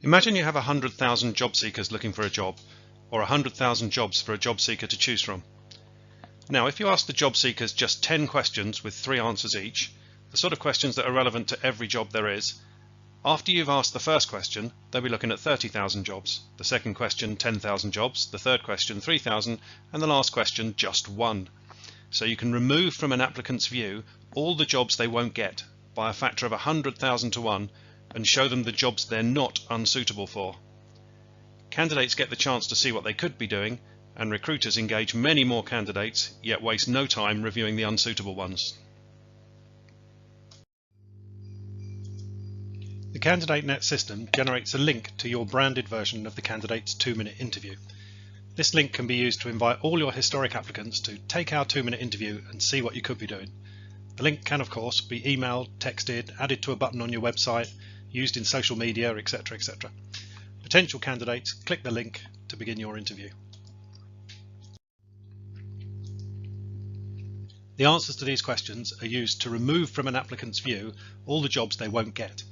Imagine you have 100,000 job seekers looking for a job, or 100,000 jobs for a job seeker to choose from. Now, if you ask the job seekers just 10 questions with 3 answers each, the sort of questions that are relevant to every job there is, after you've asked the first question, they'll be looking at 30,000 jobs, the second question 10,000 jobs, the third question 3,000, and the last question just 1. So you can remove from an applicant's view all the jobs they won't get by a factor of 100,000 to 1 and show them the jobs they're not unsuitable for. Candidates get the chance to see what they could be doing, and recruiters engage many more candidates, yet waste no time reviewing the unsuitable ones. The CandidateNet system generates a link to your branded version of the candidate's 2-minute interview. This link can be used to invite all your historic applicants to take our 2-minute interview and see what you could be doing. The link can of course be emailed, texted, added to a button on your website, used in social media, etc. etc. Potential candidates click the link to begin your interview. The answers to these questions are used to remove from an applicant's view all the jobs they won't get,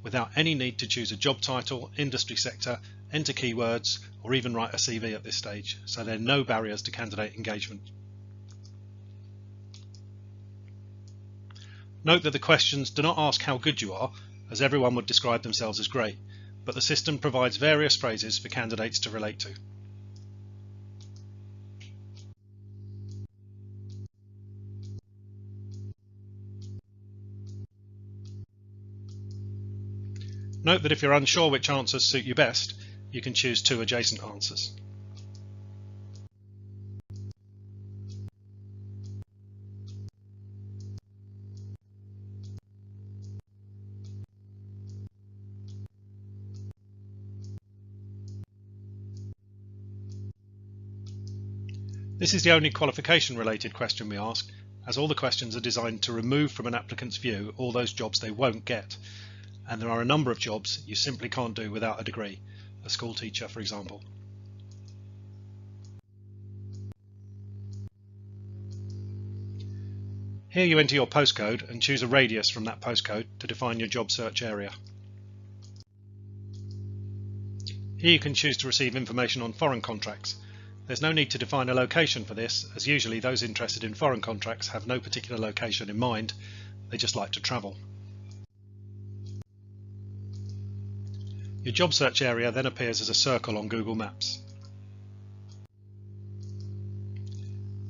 without any need to choose a job title, industry sector, enter keywords, or even write a CV at this stage, so there are no barriers to candidate engagement. Note that the questions do not ask how good you are, as everyone would describe themselves as great, but the system provides various phrases for candidates to relate to. Note that if you're unsure which answers suit you best, you can choose 2 adjacent answers. This is the only qualification related question we ask, as all the questions are designed to remove from an applicant's view all those jobs they won't get. And there are a number of jobs you simply can't do without a degree, a school teacher for example. Here you enter your postcode and choose a radius from that postcode to define your job search area. Here you can choose to receive information on foreign contracts. There's no need to define a location for this, as usually those interested in foreign contracts have no particular location in mind, they just like to travel. Your job search area then appears as a circle on Google Maps.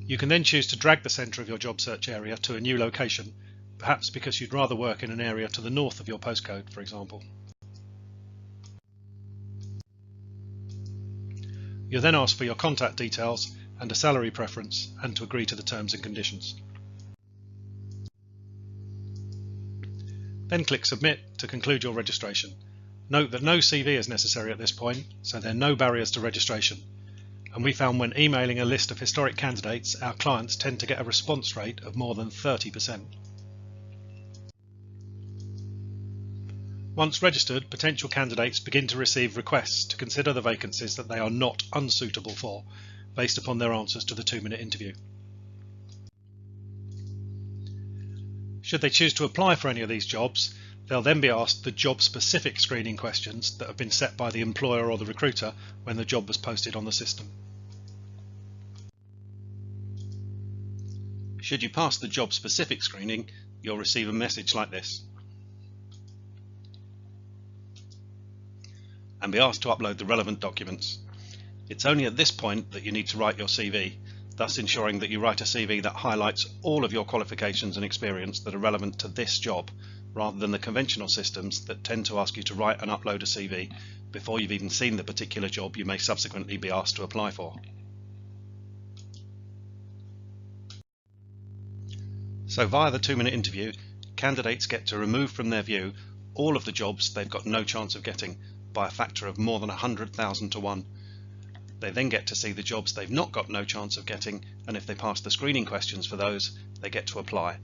You can then choose to drag the centre of your job search area to a new location, perhaps because you'd rather work in an area to the north of your postcode, for example. You'll then ask for your contact details and a salary preference and to agree to the terms and conditions. Then click Submit to conclude your registration. Note that no CV is necessary at this point, so there are no barriers to registration. And we found when emailing a list of historic candidates, our clients tend to get a response rate of more than 30%. Once registered, potential candidates begin to receive requests to consider the vacancies that they are not unsuitable for, based upon their answers to the 2-minute interview. Should they choose to apply for any of these jobs, they'll then be asked the job-specific screening questions that have been set by the employer or the recruiter when the job was posted on the system. Should you pass the job-specific screening, you'll receive a message like this, and be asked to upload the relevant documents. It's only at this point that you need to write your CV, thus ensuring that you write a CV that highlights all of your qualifications and experience that are relevant to this job, rather than the conventional systems that tend to ask you to write and upload a CV before you've even seen the particular job you may subsequently be asked to apply for. So via the 2-minute interview, candidates get to remove from their view all of the jobs they've got no chance of getting by a factor of more than 100,000 to 1. They then get to see the jobs they've not got no chance of getting, and if they pass the screening questions for those, they get to apply,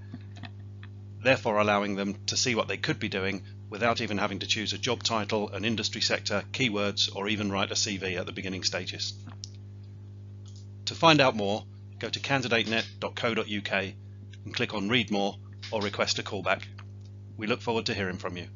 therefore allowing them to see what they could be doing without even having to choose a job title, an industry sector, keywords, or even write a CV at the beginning stages. To find out more, go to candidatenet.co.uk and click on Read More or request a callback. We look forward to hearing from you.